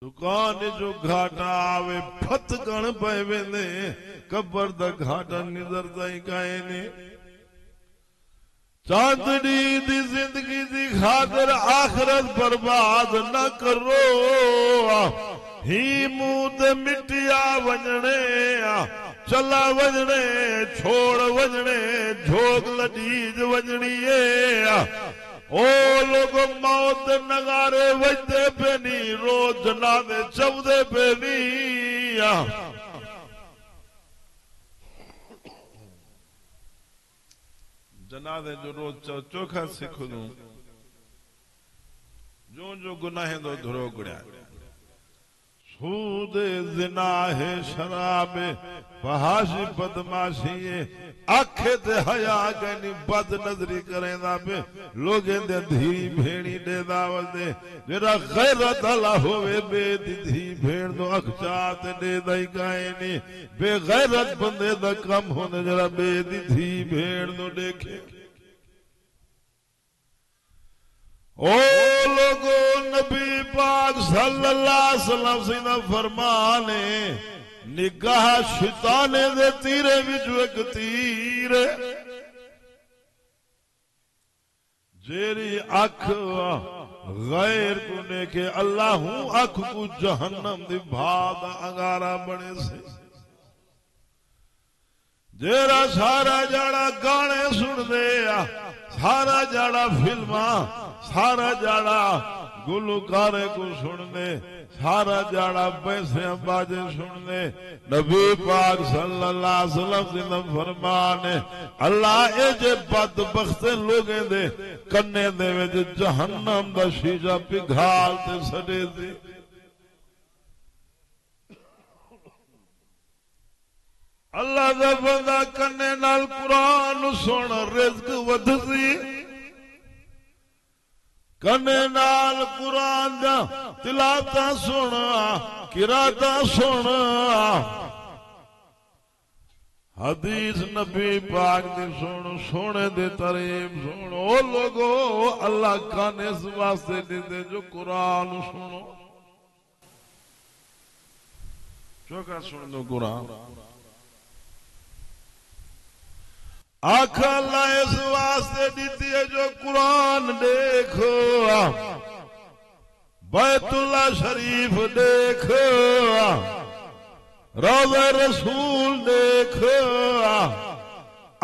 दुकान जो घाटा आवे फतकण पे वेंदे कबर दा घाटा निजरदा ही काए ने चांदनी दी जिंदगी दी खातिर आखिरत बर्बाद न करो ही मुंह ते मिटिया वजने चला वजने छोड़ वजने झोग लडीज वजनी ओ लोग मौत नगारे वजदे पे नी रोज जनादे चवदे पे नी जनादे जो रोज चोखा सिख दूं जो गुनाहें दो धुरो गुड़िया सूद जिना है शराब फहाशी बदमाशी आखे ते हया कनी बद नजरी करेंदा पे लोगे दे धी भेणी देदा वदे जेरा गैरत अला होवे बे धी भेण दो अखचा ते देदा ही काए नी बेगैरत बंदे दा कम होने जरा बे धी भेण दो देखे ओ लोगो नबी पाक सल्लल्लाहु अलैहि वसल्लम सीना फरमाने निगाह शैताने दे तीरे विच एक तीर जेरी अख गैर को नेके अल्लाह हूं अख को जहन्नम दी भाद अंगारा बने से जेरा सारा जाड़ा गाने सुन दे सारा जाड़ा फिल्मा सारा जाड़ा गुलकारे को सुनने सारा जाड़ा पैसे बाजे सुनने नबी पाक सल्लल्लाहु अलैहि वसल्लम फरमाने अल्लाह ए जे बदबख्ते लोगे दे कन्ने दे विच जहन्नम दा शीशा पिघाल ते सड़े दे अल्लाह दा बंदा कन्ने नाल कुरान सुन रिज़्क वधसी कन्ने नाल कुरान दा तिलावता सुन किराता सुन हदीस नबी पाक दी सुन सोने दे तारीफ सुन ओ लोगो अल्लाह कान इस वास्ते दे जो कुरान सुनो चौका सुन दो कुरान आख अल्लाह इस वास्ते दीती है जो कुरान देखो बैतुल्ला शरीफ देखो रोज़े रसूल देखो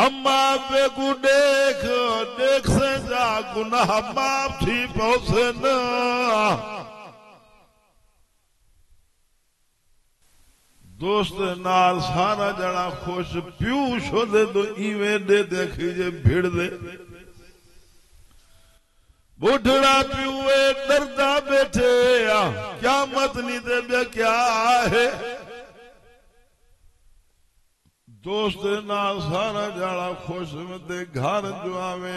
अम्मा बेगू देख से जा गुनाह माफ थी पहुंचे न दोस्त नाल सारा जड़ा खुश प्यूश हो दे तो इवें दे देखी जे भिड़ दे बुढ़ड़ा प्यूए डरदा बैठे क्या मत नहीं दे क्या है दोस्त नाल सारा जड़ा खुश में दे घर जो आवे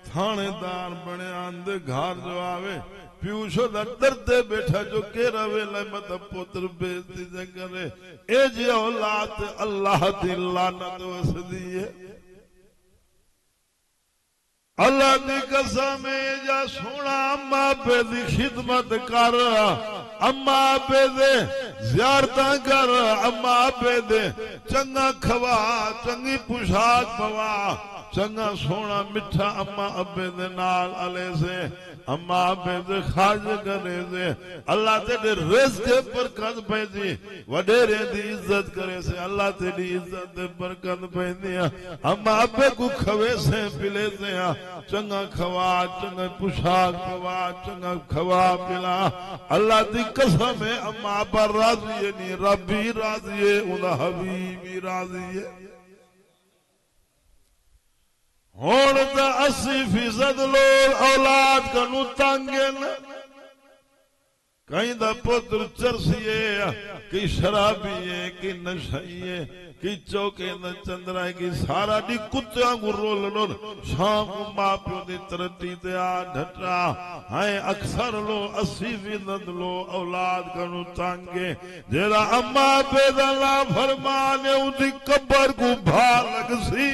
थानेदार बने आंदे घर जो आवे प्यूशो दा दर्दे बैठा जो केरा वेला मत पुत्र बेइज्जती जे करे ए जी औलाद अल्लाह दी लानत वसदी है अल्लाह दी कसम जा सोना अम्मा पे दी खिदमत कर अम्मा पे दे ज़ियारत कर अम्मा पे दे चंगा खवा चंगी पोशाक पवा चंगा सोना मिठा अम्मा अब्बे दे नाल अले से अम्मा अब्बे दे खाज करे से अल्लाह तेरे रिज़्क़ बरकत पैदी वडेरे दी इज्जत करे से अल्लाह तेरी इज्जत दे बरकत पैदी अम्मा अब्बे को खवे से पिले से चंगा खवा चंगा पोशाक पवा चंगा खवा पिला अल्लाह दी कसम है अम्मा अब्बा राजी है नी रब्बी राजी है उदा हबीबी राजी है हुण तो 80% लोग औलाद कनू तंगे न कहीं दा पुत्र चरसिए कि शराबी है कि नशाई है कि चौके न चंद्रा है कि सारा दी कुत्तियां को रोल रोल शाम को मां प्यो दी तरटी ते आ ढटा है अक्सर लो 80% लो औलाद कनू तंगे जेरा अम्मा बेदा ला फरमाने उदी कब्र को भा लगसी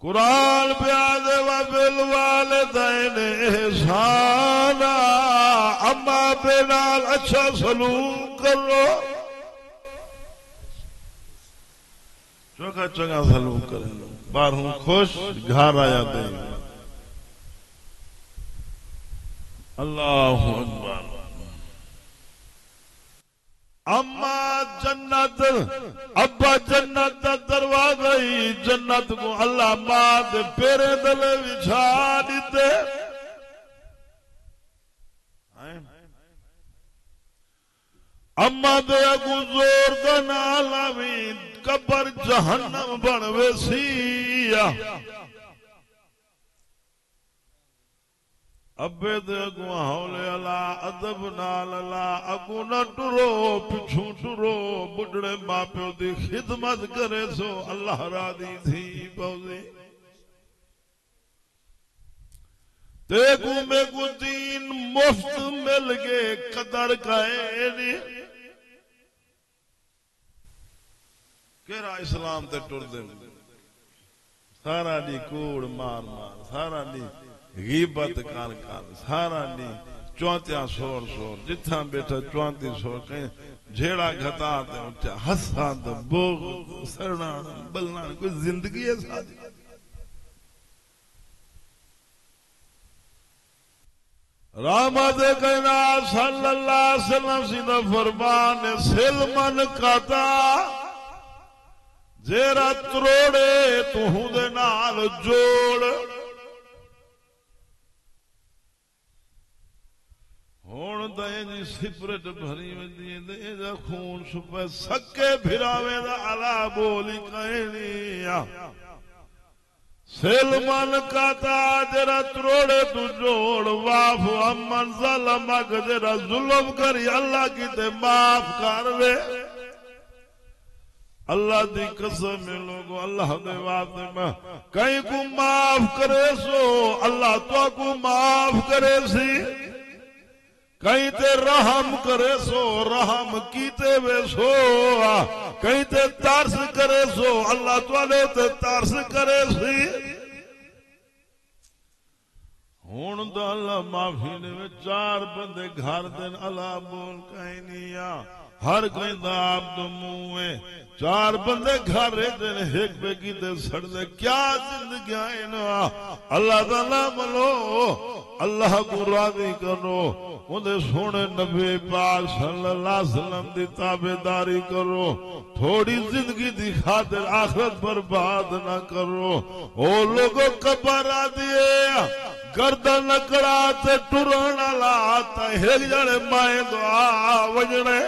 कुरान प्यादे व बिल वालिदैन एहसाना अम्मा बे नाल अच्छा सलूक करो, चोखा चंगा सलूक करें, बाहरों खुश घर आया दे। अल्लाह अकबर। अम्मा जन्नत अब्बा जन्नत का दरवाजा ही जन्नत को अल्लाह मां दे पेरे दले विछा दीते। अम्मा दे अगू जोर दा नाल आवी कबर जहन्नम बनवे सिया। अब्बे दे अगू हौले अला अदब नाल अला अगू न टुरो पिछू टुरो, बुढ़े मां प्यो दी खिदमत करे सो अल्लाह रादी थी पौजी। तेगू मेगू दीन मुफ्त मिल गए कदर काए नी केरा इस्लाम ते टुर दे सारा दी कूड़ मार मार, सारा दी गीबत कर कर, सारा दी चौंतिया शोर शोर, जिथा बैठा चौंती शोर कहीं झेड़ा घता दे उच्चा हसा दे बोग सरना बलना, कोई जिंदगी है सादी। रामद कहना सल्लल्लाहु अलैहि वसल्लम सीधा फरमान सिलमन काता जेरा त्रोड़े तू दे नाल जोड़। हुण दही सिपरट भरी वेंदी एदा खून सुपे सके फिरावे दा अला बोली कहनी आ। सिलमन काता जरा त्रोड़े तू जोड़, वाफ अमन ज़लमक जरा जुल्म करी अल्लाह की ते माफ कर वे। अल्लाह दी कसम में लोगो अल्लाह दे वास्ते में कहीं को माफ करे सो अल्लाह तो को माफ करे सी, कहीं ते रहम करे सो रहम कीते वे सो, कहीं ते तरस करे सो अल्लाह तुआले ते तरस करे सी। हुण दा अल्लाह माफी ने चार बंदे घर दिन अल्लाह बोल कहीं नहीं आ, हर कहंदा आप तो मुंह में चार बंदे घर दिन एक बेगी दे सड़दे क्या जिंदगी आए ना। अल्लाह दा नाम लो, अल्लाह को राजी करो, उन्हें सोने नबी पाक सल्लल्लाहु अलैहि वसल्लम दी ताबेदारी करो, थोड़ी जिंदगी दी खातिर आखिरत बर्बाद ना करो। ओ लोगों कबर आ दिए गर्दन कड़ा ते टुरण ला ते एक जने माए दुआ वजने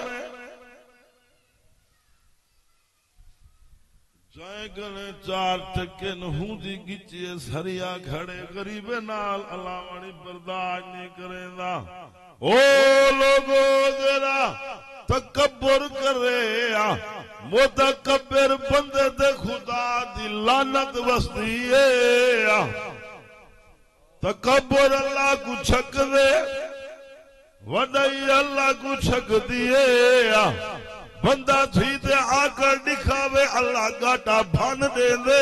जाए गले चार टके नहूदी गिचिए सरिया खड़े गरीबे नाल अलावानी बर्दाश्त नहीं करेंदा। ओ लोगो जरा तकब्बुर करे मुतकब्बिर बंदे दे खुदा दी लानत वसदी है। तकब्बुर अल्लाह को छक दे, वडई अल्लाह को छक दिए। बंदा थी ते आकर दिखावे अल्लाह गाटा भन दे दे।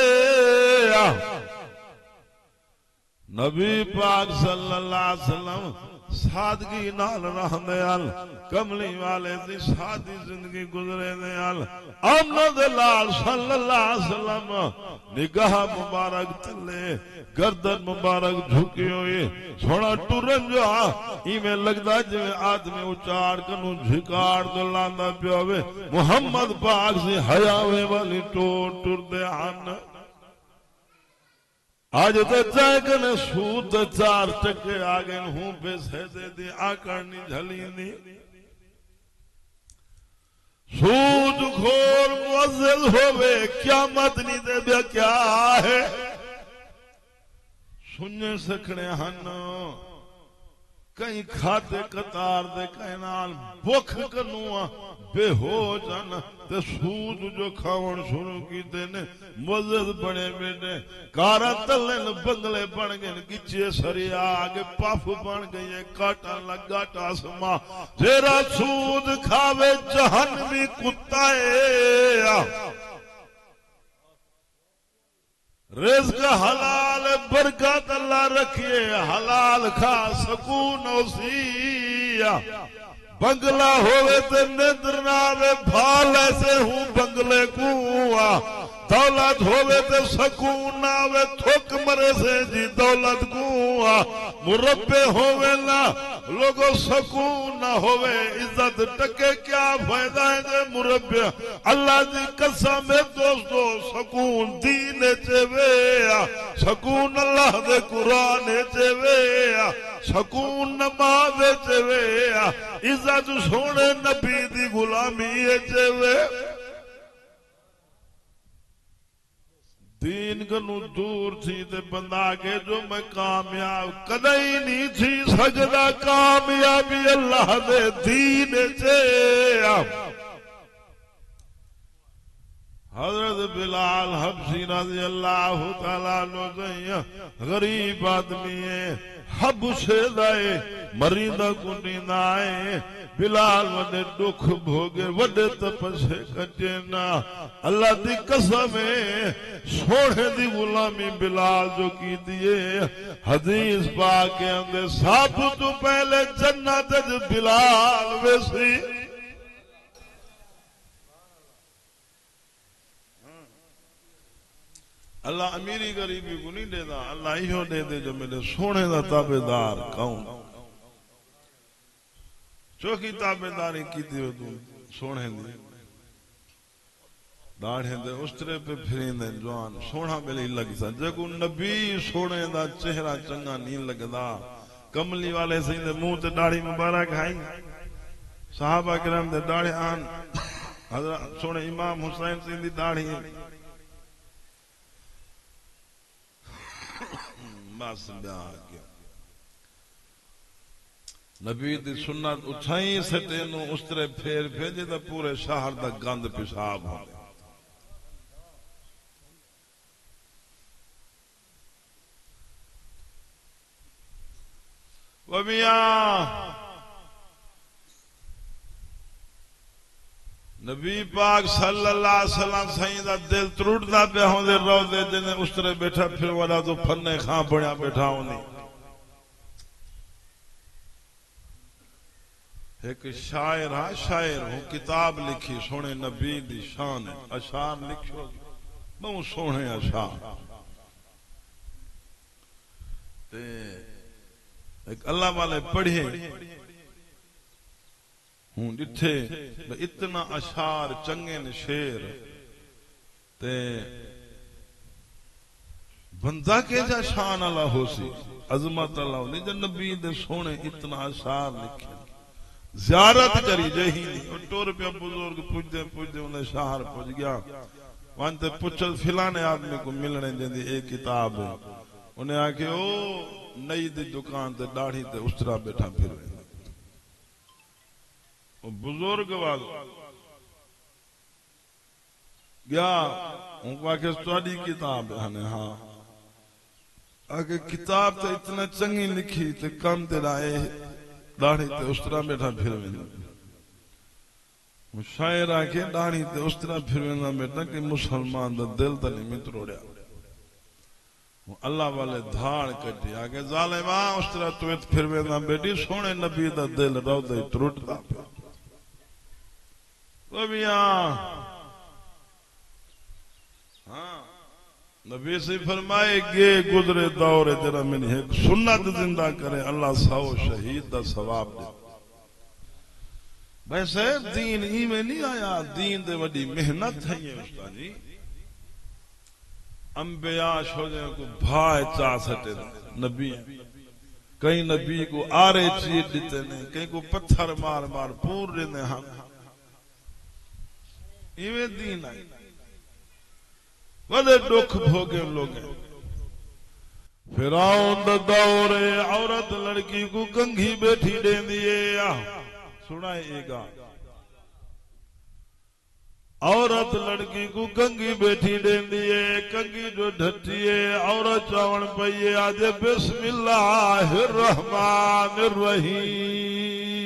नबी पाक सल्लल्लाहु अलैहि वसल्लम सादगी नाल रहंदे अल, कमली वाले दी सादी जिंदगी गुजरे दे अल। अमन दे लाल सल्लल्लाहु अलैहि वसल्लम निगाह मुबारक तले गर्दन मुबारक झुकी हुई सोना टुरन जो इवें लगदा जिवें आदमी उचाड़ कनु झिकाड़ तो लांदा पियो वे। मुहम्मद पाक से हयावे वाली टोर टुरदे हन। आज तो चाहे कने सूद चार टके आ गए हूं पैसे दे दी आकड़नी झलींदी। सूद खोर मुअज्जिल होवे क़यामत नहीं दे बिया क्या है। सुने सकने हन कहीं खाते कतार दे कहीं नाल भुख कनुआ बेहोश हन ते सूद जो खावन शुरू कीते ने मुअज्जिल बने बेटे कारा तलन बंगले बन गए गिचे सरिया आगे पफ बन गई काटा लगा टासमा जेरा सूद खावे जहन्नमी कुत्ता है। रिज़्क़ हलाल बरकत अल्लाह रखिए हलाल खा सकून उसी। बंगला होवे ते निद्र ना आवे भाल ऐसे हूँ बंगले को दौलत होवे ते सकून ना आवे थोक मरे से जी दौलत को मुरब्बे होवे ना लोगो सकून ना होवे इज्जत टके क्या फायदा है जे मुरब्बे अल्लाह जी कसम है दोस्तों सकून दीन चेवे सकून अल्लाह दे कुरान चेवे सकून नमाज चेवे इज्जत सोने नबी दी गुलामी चेवे दीन कनु दूर थी ते बंदा के जो मैं कामयाब कदई नहीं थी सकदा कामयाबी अल्लाह दे दीन चे हजरत बिलाल हबशी रज़ी अल्लाह तआला अन्हु गरीब आदमी है हबशे दाए मरीदा को नींद आए बिलाल वडे दुख भोगे वडे तपस्या कटे ना अल्लाह दी कसम है सोने दी गुलामी बिलाल जो की दिए हदीस पाक के अंदर सब तो पहले जन्नत च बिलाल वैसी अल्लाह अमीरी गरीबी को नहीं देता अल्लाह इहो दे दे जो मेरे सोने का ताबेदार कहूं चौकी ताबेदारी की तू सोने दी दाढ़े दे उस्तरे पे फिरेंदे जवान सोना मिली लगसा जेको नबी सोने दा चेहरा चंगा नहीं लगदा कमली वाले सही दे मुंह ते दाढ़ी मुबारक आई सहाबा किराम दे दाढ़े आन हजरत सोने इमाम हुसैन सिंह दी दाढ़ी बस गया नबी दी सुन्नत उठाई सटे नु उस्तरे फेर भेजे तो पूरे शहर दा गंद पेशाब हो वमिया नबी पाक सल्लल्लाहु अलैहि वसल्लम सही दा दिल त्रुटदा पे होंदे रोदे जिने उस्तरे बैठा फिर वाला तो फन्ने खां बणिया बैठा होनी एक शायर हा शायर हूं किताब लिखी सोने नबी दी शान अशार लिखो बहुत सोने अशार ते एक अल्लाह वाले पढ़े हूं डिठे इतना अशार चंगे ने शेर ते बंदा के जा शान अल्लाह होसी अजमत अल्लाह नहीं जो नबी दे सोने इतना अशार लिखे ज़ियारत करी जही नहीं टोर पे बुजुर्ग पुजदे पुजदे उन्हें शहर पुज गया वहां ते पुछल फिलाने आदमी को मिलने जंदी एक किताब उन्हें आके ओ नई दी दुकान ते दाढ़ी ते उस्तरा बैठा फिर वो बुजुर्ग वाल गया उनको आके स्टडी किताब है हाँ आगे किताब तो इतना चंगी लिखी ते कम दिलाए दाढ़ी ते उस तरह बैठा फिर शायर आके दाढ़ी ते उस तरह फिर बेटा कि मुसलमान दा दिल तो नहीं मित्रोड़िया अल्लाह वाले धाड़ कटी आगे जालिमा उस तरह तू फिर बेटी सोने नबी दा दिल रोदे त्रुटदा वो भी हाँ नबी से फरमाए गे गुजरे दौरे जरा मैंने एक सुन्नत जिंदा करे अल्लाह 100 शहीद दा सवाब दे वैसे दीन इवें नहीं आया दीन दे वडी मेहनत है ये उस्ताद जी अंबिया शोजे को भाई चा सटे नबी कई नबी को आरे चीर देते ने कई को पत्थर मार मार पूरे ने हम इवें दीन आई बड़े दुख भोगे लोग फिरौन दा दौरे औरत लड़की को कंघी बैठी दे दिए सुनाएगा औरत लड़की को कंघी बैठी दे दिए कंघी जो ढटिए औरत चवण पइए आज बिस्मिल्लाहिर रहमानिर रहीम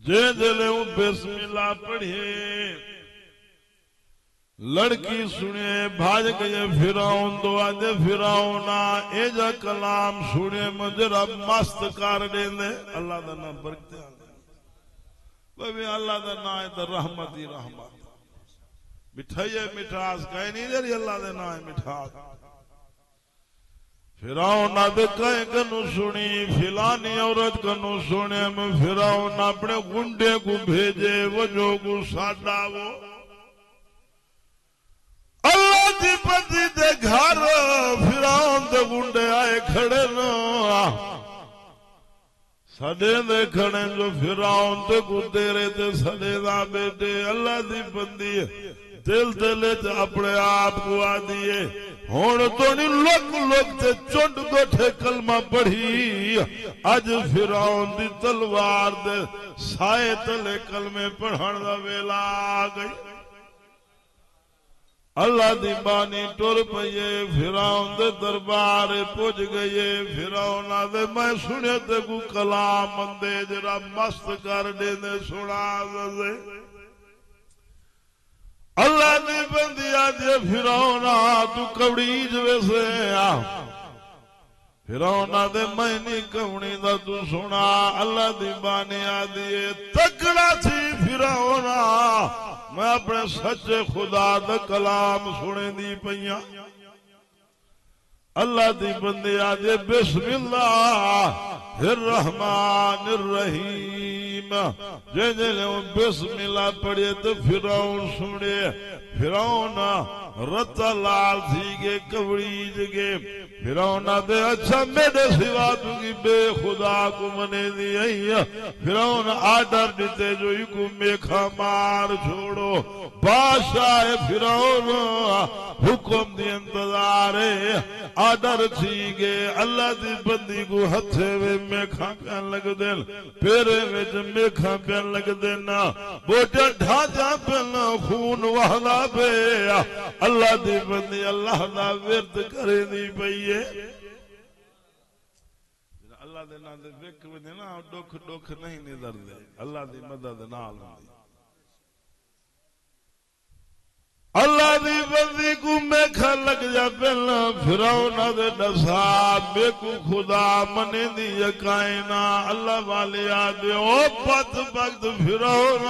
जे दिले बिस्मिल्लाह पढ़िए लड़की सुने भाज गए फिराउन तो आजे फिराउना एजा कलाम सुने मजरा मस्त कर देंदे अल्लाह दा नाम बरकते भाई अल्लाह दा नाम है तो रहमत ही रहमत मिठाई मिठास कहीं नहीं दे रही अल्लाह दे नाम मिठास फिराउन आदे कहे कनु सुनी फिलानी औरत कनु सुने में फिराउन अपने गुंडे को भेजे वजो को साडा वो अल्लाह दी बंदी दे घर फिराउन दे गुंडे आए खड़े न सडे दे खड़े जो फिराउन दे गुदेरे ते सडे दा बेटे अल्लाह दी बंदी दिल दिले च अपने आप को आ दिए हुण तो नहीं लोक लोक ते चुंड गोठे कलमा पढ़ी अज फिराउन दी तलवार दे साए तले कलमे पढ़न दा वेला आ गई अल्लाह दी बानी टुर पईए फिराउन दे दरबार पुज गए फिराउन आदे मैं सुने ते को कलाम मंदे जरा मस्त कर देने सुना दे अल्लाह दी बंदी आदे फिराउन तू कवड़ीज वैसे आ फिराउन आदे मैं नहीं कवणी दा तू सुना अल्लाह दी बानी आदि तगड़ा थी फिराउन मैं अपने सच्चे खुदा दा कलाम सुने दी पईया अल्लाह दी बंदे आजे बिस्मिल्लाह रहमान रहीम जे जे बिस्मिल्लाह पढ़े तो फिराउन सुने फिराउन रता लाल थी गे कवड़ीज गे फिराउन दे अच्छा मेरे सिवा तुगी बेखुदा को मने दी आई फिराउन आर्डर देते जो इको मेखा मार छोड़ो बादशाह फिराउन हुक्म दी इंतजार आर्डर थी गे अल्लाह दी बंदी को हथे वे मेखा पहन लग दे पेरे विच मेखा पहन लग देना बोटा ढांचा पहना खून वहदा पे अल्लाह दी बंदी अल्लाह दा विरद करे दी पई अल्लाह दे नाम दे विक वने ना दुख दुख नहीं निदर दे अल्लाह दी मदद नाल हुंदी अल्लाह दी बंदी को मेखा लग जा पहला फिराउन दे दसा बेकू खुदा मने दी यकाइना अल्लाह वाले आदे ओ पत भक्त फिराउन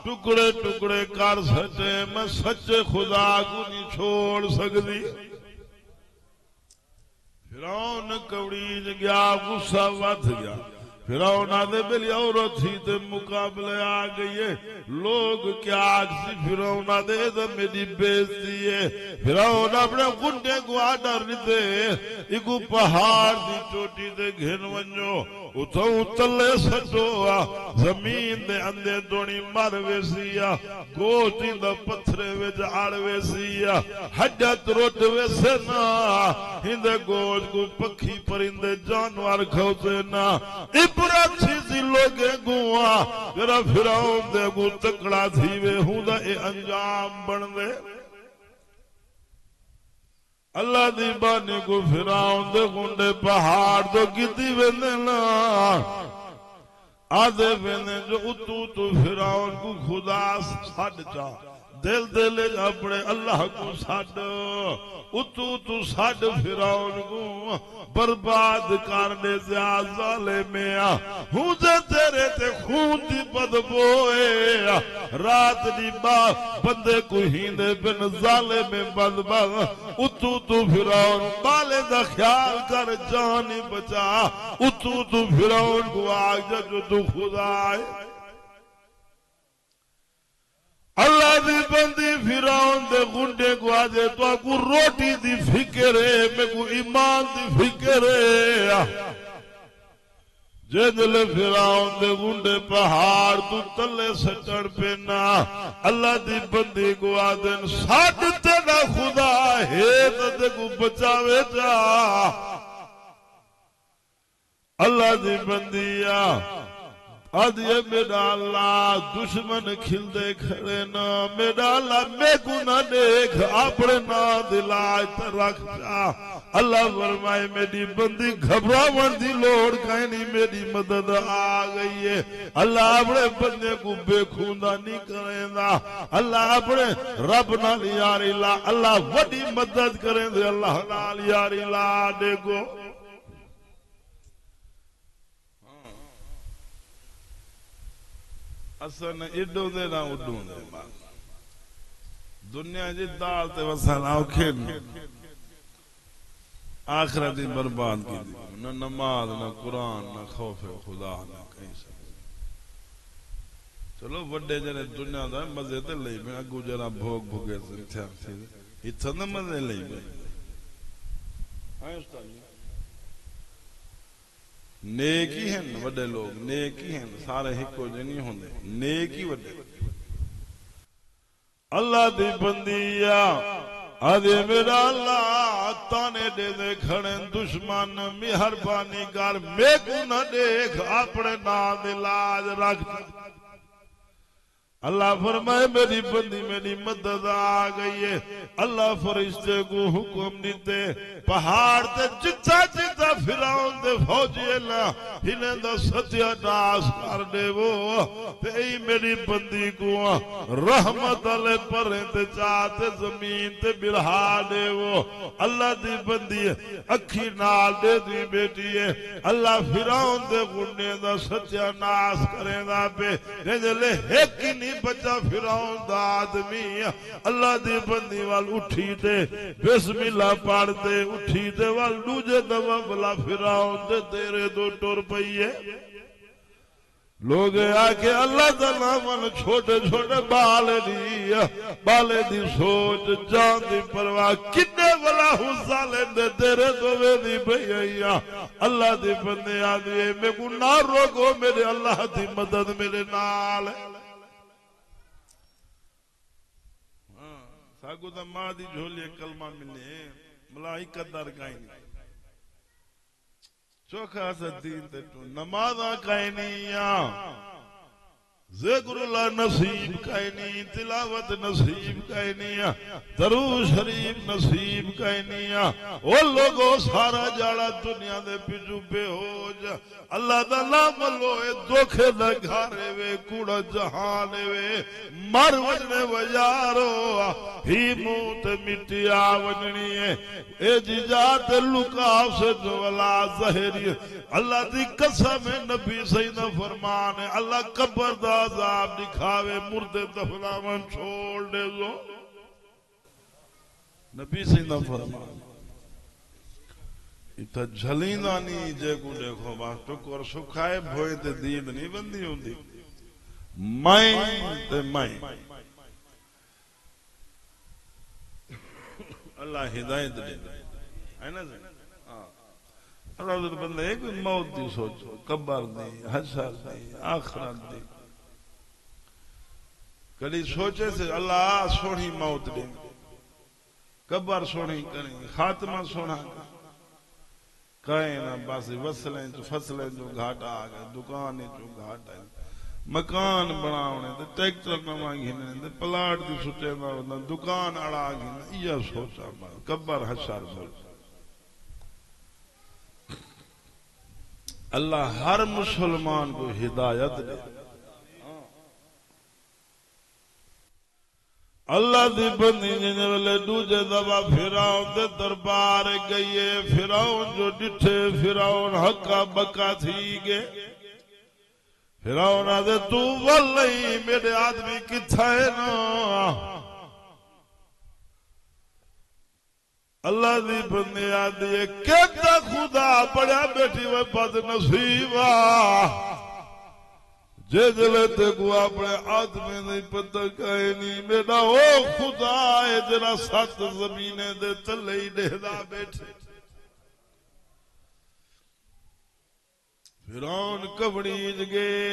टुकड़े टुकड़े कर सचे मैं सच्चे खुदा को नहीं छोड़ सकती फिराउन कवड़ीज गया गुस्सा वध गया फिराउन आदे बेली औरत थी ते मुकाबले आ गई है लोग क्या आखसी फिराउन आदे तो मेरी बेइज्जती है फिराउन अपने गुंडे को आर्डर दे इको पहाड़ दी चोटी ते घिन वञो उतो उतले सटो जमीन दे अंदे दोनी मर वेसिया गोटी दा पत्थरे विच आड़ वेसिया हड्डा त्रुट वेसे ना हिंदे गोज को पखी परिंदे जानवर खौसे ना इबरत सी लोगे गुआ जरा फिराउन दे गु तकड़ा थी वे हुंदा ए अंजाम बन दे अल्लाह दी बानी को फिराउन दे गुंडे पहाड़ तो गिद्दी वेंदे ना आदे वेंदे जो उतू तो फिराउन को खुदा छड़ चा दिल दिल अपने अल्लाह को छड़ उतू तू छड़ फिराउन को बर्बाद करने जाले में हुजे तेरे ते खून दी बदबू रात दी बंदे को हींदे बिन जाले में बदबद उतू तू फिराउन बाले दा ख्याल कर जान बचा उतू तू फिराउन को आग जो तू खुदा है अल्लाह दी बंदी फिराउन दे गुंडे को आजे तो को रोटी दी फिक्र है मैं को ईमान दी फिक्र है जेदले फिराउन दे गुंडे पहाड़ तू तले सटण पे ना अल्लाह दी बंदी को आदन साड तेरा खुदा है ते को बचावे जा अल्लाह दी बंदिया आज ये मेरा अल्लाह दुश्मन खिलदे खड़े न मेरा अल्लाह मैं गुना देख अपने ना दिलाज रख जा। अल्लाह फरमाए मेरी बंदी घबरावन दी लोड़ कहीं नहीं, मेरी मदद आ गई है। अल्लाह अपने बंदे को बेखूंदा नहीं करेंदा। अल्लाह अपने रब नाल यारी ला, अल्लाह वड्डी मदद करेंदे अल्लाह नाल यारी ला। देखो असन इडो दे ना उडो दे दुनिया जी दाल ते वसन औखे आखिरत बर्बाद की न नमाज न कुरान न खौफ खुदा न कहीं से। चलो वड्डे जने दुनिया दा मजे ते लई मैं अगू जरा भोग भोगे थे इत्थे न मजे लई मैं नेक ही हैं वड्डे लोग, नेक ही हैं सारे हिको जे नहीं होंदे, नेक ही वड्डे। अल्लाह दी बंदिया आदे मेरा अल्लाह ताने दे दे खड़े दुश्मन मेहरबानी कर मैं को न देख अपने नाम दे लाज रख। अल्लाह फरमाए मेरी बंदी मेरी मदद आ गई है। अल्लाह फरिश्ते को हुक्म दीते पहाड़ ते जिथा जिथा फिराउन दे फौजी ला हिने दा सत्यानाश कर देवो ते ई मेरी बंदी को रहमत अले परे ते चाते जमीन ते बिरहा देवो। अल्लाह दी बंदी अखी नाल दे दी बेटी है। अल्लाह फिराउन दे गुंडे दा सत्यानाश करेंदा पे जले एक ही बच्चा फिराउन दा आदमी। अल्लाह दी बंदी वाल उठी ते बिस्मिल्लाह पढ़ दे उठी ते वाल दूजे दवा भला फिराउन दे तेरे दो टुर पई है। लोग आके अल्लाह दा नाम छोटे छोटे बाले दी सोच जान दी परवाह किन्ने वाला हुस्सा लेंदे तेरे दोवे दी भैया। अल्लाह दी बंदे आदि मैं को ना रोको मेरे अल्लाह दी मदद मेरे नाल। सागु दा मां दी झोली कलमा मिले मलाई कदर काई नहीं चोखा सा दीन ते तू नमाज़ा काई नहीं या ज़िक्रुल्लाह नसीब काई नहीं, तिलावत नसीब काई नहीं, दरूद शरीफ नसीब काई नहीं। ओ लोगो सारा जाड़ा दुनिया दे पिछू बेहोज अल्लाह दा नाम लो ए धोखे दा घारे वे कूड़ा जहान वे मर वजने वजारो ही मुंह ते मिट्टी आ वजनी है ए जिजात लुकाव से जो वला ज़हरी। अल्लाह दी कसम है नबी सईदा फरमान है अल्लाह कब्र दा अज़ाब दिखावे मुर्दे दफनावन छोड़ दे लो। नबी सईदा फरमान इतना झलींदा नहीं जे को देखो बात तो कर सुखाए भोए ते दीद नहीं बंदी होंदी मैं ते मैं। अल्लाह हिदायत दे है ना जी। अल्लाह दे बंदे कोई मौत दी सोचो कब्र दी हशर दी आखिरत दी कभी सोचे से अल्लाह सोनी मौत दे कब्र सोनी करें खात्मा सोना कहें ना बस वसलें जो फसलें जो घाटा आ गए दुकान जो घाटा है मकान बनावने ते ट्रैक्टर नवा घिने ते प्लाट दी सुटे ना दुकान अड़ा घिने या सोचा कब्र हशर सोच। अल्लाह हर मुसलमान को हिदायत दे। अल्लाह दी बंदी जिने वेले दूजे दफा फिराउन दे दरबार गई है फिराउन जो डिठे फिराउन हक्का बक्का थी गए। फिराउन आदे तू वल्लई मेरे आदमी किथा है ना। अल्लाह दी बंदी आदि कहता खुदा पड़ा बेटी वे बद नसीबा जे जले ते को अपने आदमी नहीं पता कहे नहीं मेरा ओ खुदा है जरा सत जमीने दे तले ही डेदा बैठे। फिरौन कबड़ीज गए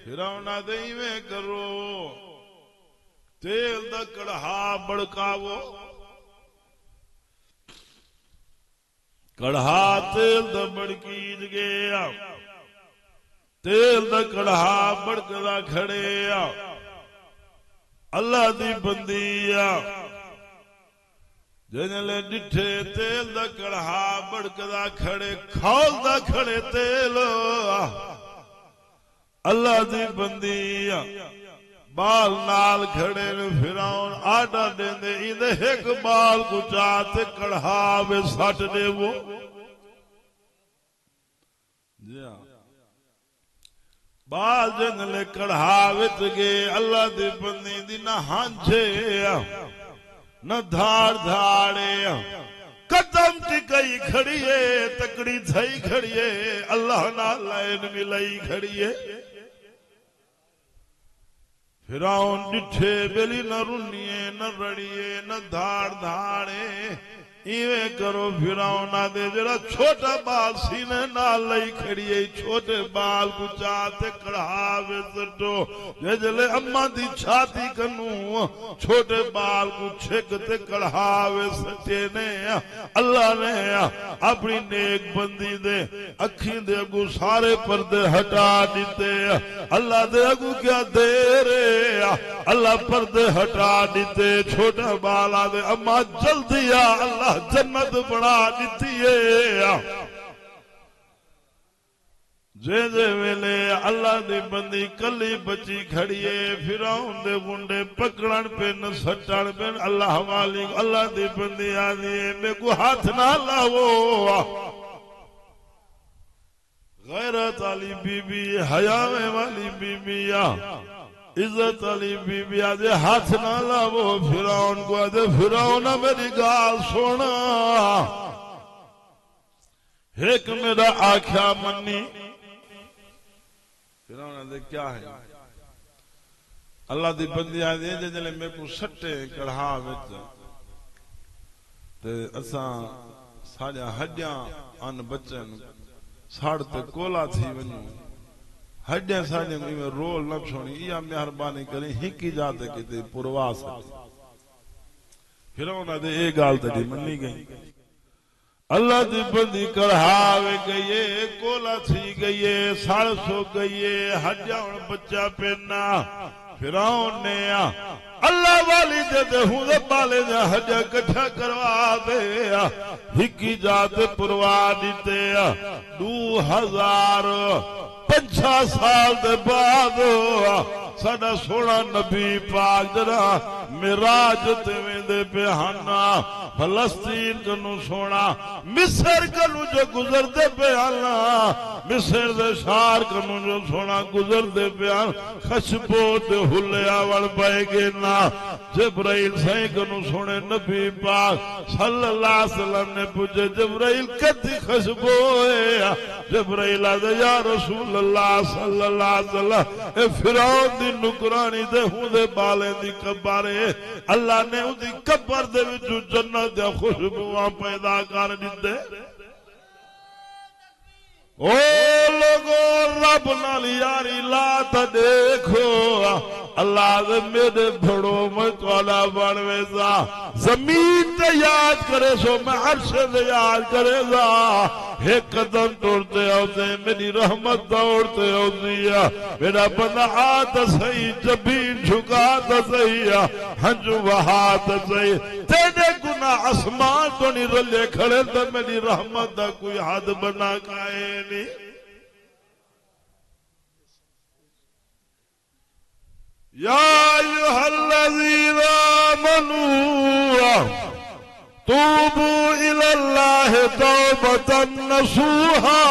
फिरौन आदे इवें करो तेल दा कड़हा बड़कावो कड़हा तेल दा बड़कीज गया तेल दा कड़हा बड़कदा खड़े आ अल्लाह दी बंदी आ जिन्हें डिठे तेल दा कड़हा बड़कदा खड़े खौलदा खड़े तेल अल्लाह दी बंदी आ बाल नाल खड़े ने फिराउन आटा देंदे इंदे एक बाल को चाते कड़हा वे सट देवो बाल जिन्हें कड़हा विच गए अल्लाह दी बंदी दी ना हांझे न धाड़ धाड़े कदम टिकई खड़िए तकड़ी थई खड़िए अल्लाह ना लाइन मिलाई खड़िए फिराउन डिठे बेली न रुनिए न रड़िए न धाड़ धाड़े इवे करो फिराउन आदे जरा छोटा बाल सीने नाल लई खड़िए छोटे बाल को चाते कढ़ावे सटो जले अम्मा दी छाती कनू छोटे बाल को छिकते कढ़ावे सटे ने अल्लाह ने अपनी नेक बंदी दे अखी दे अगू सारे पर्दे हटा दिते अल्लाह दे अगू क्या दे रे अल्लाह पर्दे हटा दिते छोटा बाल आदे अम्मा जल्दी आ अल्लाह जन्नत बना दी है जे वेले अल्लाह दी बंदी कली बची खड़िए फिराउन दे गुंडे पकड़न पे न सटन पे अल्लाह वाली अल्लाह दी बंदी आदि मैं को हाथ ना लावो गैरत वाली बीबी हयावे वाली बीबी इज्जत वाली बीबी आदे हाथ ना लावो फिराउन को आदे फिराउन मेरी गाल सुना एक मेरा आख्या मन्नी फिराउन आदे क्या है अल्लाह दी बंदी आदे जले मेरे को सट्टे कढ़ा विच ते असा साजा हड्डियां अन बच्चन साड़ ते कोला थी वणू हड्डियां साड़ियां में रोल न छोड़ी इया मेहरबानी करे हिकी जाते किते पुरवास फिर उन्हें ए गाल तड़ी मन्नी गई अल्लाह दी बंदी कढ़ावे गई कोला थी गई साड़ सो गई हड्डियां बच्चा पेना फिर ने अल्लाह वाली दे हूं बाले जा हड्डियां कट्ठा करवा दे हिकी जाते पुरवा दीते 2005 साल दे बाद साडा सोना नबी पाक जरा मिराज ते वेंदे पे हाना फलस्तीन कनु सोना मिस्र कनु जो गुजरदे पे हाना मिस्र दे शहर कनु जो सोना गुजरदे पे खशबो ते हुलिया वल पाएगे ना जिब्राइल सही कनु सोने नबी पाक सल्लल्लाहु अलैहि वसल्लम ने पूछे जिब्राइल कदी खशबो है जिब्राइल आदे या रसूल अल्लाह सल्लल्लाहु अलैहि वसल्लम ए फिरौन दी नुकरानी दे हुंदे बाले दी कब्बारे अल्लाह ने उदी कब्र दे विचों जन्नत दी खुशबुआं पैदा कर दिते ओ लोगो रब नाल यारी ला ता देखो अल्लाह दे मेरे भड़ो में तोला बनवे सा जमीन ते याद करे सो मैं अर्श ते याद करेगा एक कदम तोड़ते होते मेरी रहमत दौड़ते होती है मेरा बंदा हाथ सही जबीन झुका तो सही हंजू वहा तो सही तेरे गुना आसमान तो नहीं रले खड़े तो मेरी रहमत का कोई हद बना काए नहीं या अय्युहल्लज़ीना आमनू तूबू इलल्लाह तौबतन नसूहा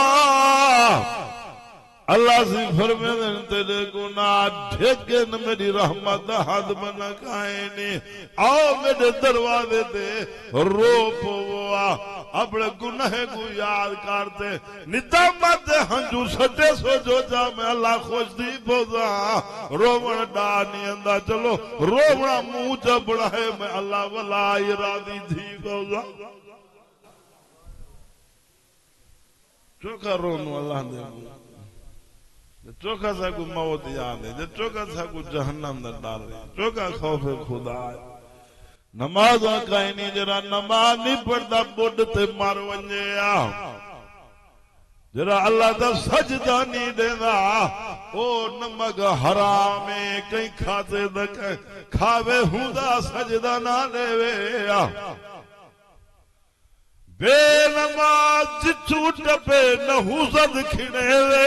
अल्लाह से फरमाते तेरे गुनाह ढेके न मेरी रहमत हद बना काए आओ मेरे दरवाजे ते रो पवा अपने गुनाह को याद करते नितमत हंजू सटे सो जो जा मैं अल्लाह खुश दी बोजा रोवण डा नहीं आंदा चलो रोवणा मुंह च बढ़ाए मैं अल्लाह वला इरादी थी बोजा चोखा रोनू अल्लाह दे चोखा सा को मौत याद है चोखा सा को जहन्नम न डाल चोखा खौफ खुदा नमाज का नहीं जरा नमाज नहीं पढ़ता बुढ़ ते मर वने जरा अल्लाह दा सजदा नहीं देना ओ नमक हराम है कहीं खाते द खावे हुंदा सजदा ना लेवे बेनमाज जिचू टपे नहुज़द खिड़ेवे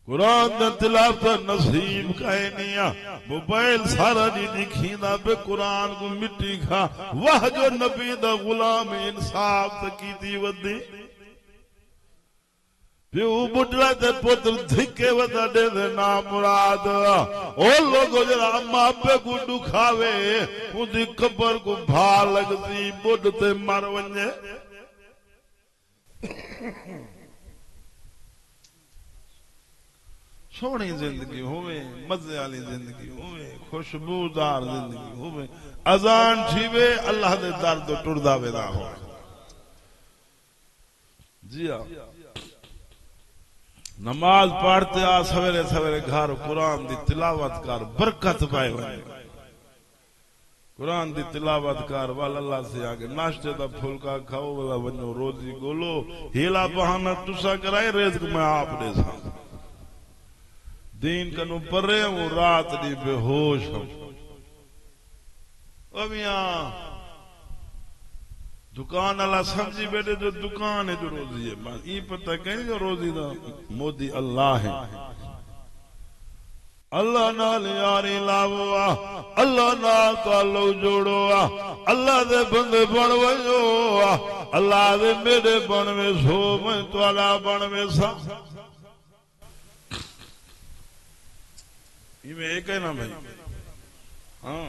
कुरान दा तिलावत नसीब काहे निया मोबाइल सारा दी दिखींदा बे कुरान को मिट्टी खा वाह जो नबी दा गुलाम इंसाफ तकीदी वदी प्यू बुढ़ा ते पुत्र धिके वदा दे ना मुराद ओ लोगो जरा अम्मा पे को दुखावे उदी कब्र को भा लगदी बुढ़ ते मर वने सोहनी जिंदगी होवे मजे वाली जिंदगी होवे खुशबूदार जिंदगी होवे अजान थीवे अल्लाह दे दर तो टुरदा वेदा हो जी हां नमाज पढ़ते आ सवेरे सवेरे घर कुरान दी तिलावत कर बरकत पाए वने कुरान दी तिलावत कर वाल अल्लाह से आगे नाश्ते दा फुलका खाओ वाला वनो रोजी गोलो हीला बहाना तुसा कराए रिज़्क में आप दे सा दीन कनु परे वो रात दी बेहोश हम अब यहाँ दुकान वाला समझी बैठे जो दुकान है जो रोजी है बस ये पता कहीं जो रोजी दा मोदी अल्लाह है अल्लाह नाल यारी लावो अल्लाह नाल ताल्लुक जोड़ो अल्लाह दे बंदे बन वजो अल्लाह दे मेरे बन में सो मैं तुआला बन में सा इमें एक है ना भाई हाँ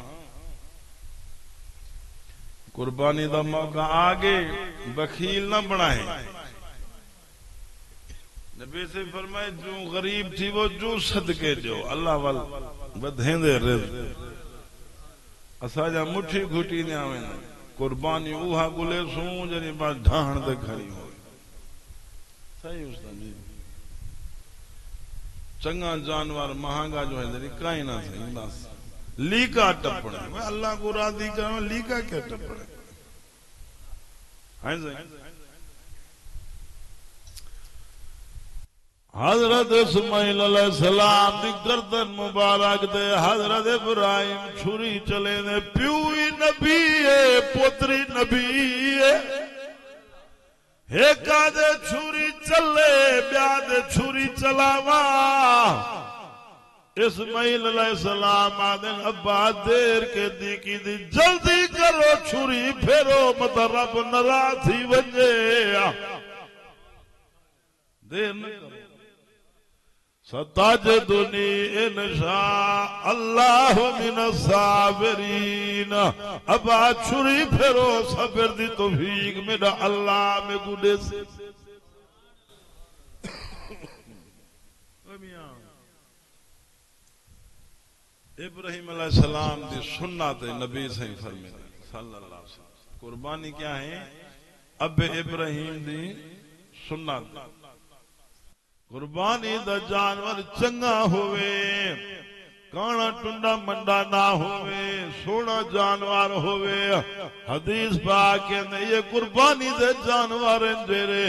कुर्बानी का मौका आगे बखील ना बनाए नबी से फरमाए जो गरीब थी वो जो सदके जो अल्लाह वाल बधेंदे रिज़्क असाजा मुट्ठी घुटी ने आवे ना कुर्बानी उहा गुले सू जनी बस ढाण दे खड़ी हो सही उस्ताद जी चंगा जानवर महंगा जो है जरी काई ना सही बस लीका टपड़े अल्लाह को राजी करो लीका क्या टपड़े हजरत इस्माइल अलैहिस्सलाम दी गर्दन मुबारक दे हजरत इब्राहिम छुरी चले ने प्यूई नबी है पुत्री नबी है हेका दे छुरी चले ब्याद छुरी चलावा इस्माइल अलैहिस्सलाम आदन अब्बा देर के दी की दी जल्दी करो छुरी फेरो मत रब नाराज थी वजे देर न करो सताजदुनी इंशा अल्लाह मिन साबिरीन अब्बा छुरी फेरो सब्र दी तौफीक मेरा अल्लाह में गुडे से इब्राहिम अलैहिस्सलाम दी सुन्नत नबी सही फरमाए सल्लल्लाहु अलैहि वसल्लम कुर्बानी क्या है अब इब्राहिम दी सुन्नत कुर्बानी दा जानवर चंगा होवे काना टुंडा मंडा ना होवे सोना जानवर होवे हदीस पाक के ये कुर्बानी दे जानवर जेरे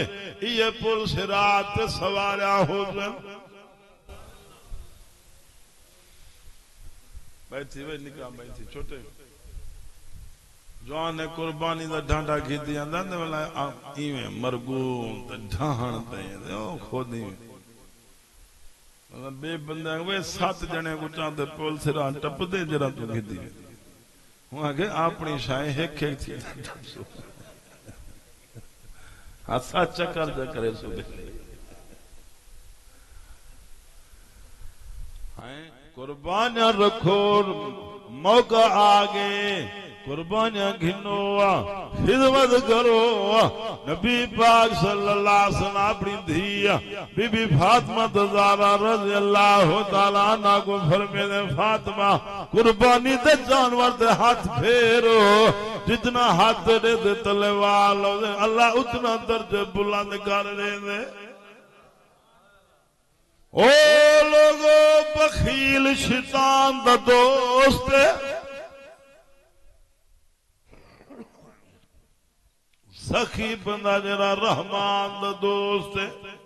ये पुल सिरात सवारा हो जन बैठी वे निकाह बैठी छोटे जवान ने कुर्बानी दा ढांडा खींची आंदा ने वाला इवें मरगून ते ढाहण ते ओ खोदी मतलब बे बंदे वे 7 जने को चांदे पुल सिरा टपदे जरा तो खींची हूं आगे अपनी शाय एक एक थी हसा चक्कर दे करे सुबह हैं कुर्बानियां रखो मौका आगे कुर्बानियां घिनो खिदमत करो नबी पाक सल्लल्लाहु अलैहि वसल्लम अपनी धी बीबी फातिमा ज़हरा रज़ी अल्लाह तआला अन्हा को फरमाते फातिमा कुर्बानी दे जानवर दे हाथ फेरो जितना हाथ दे तलवार अल्लाह उतना दर्जे बुलंद कर दे ओ लोगो बखील शैतान दा दोस्त सखी बंदा जरा रहमान दा दोस्त है।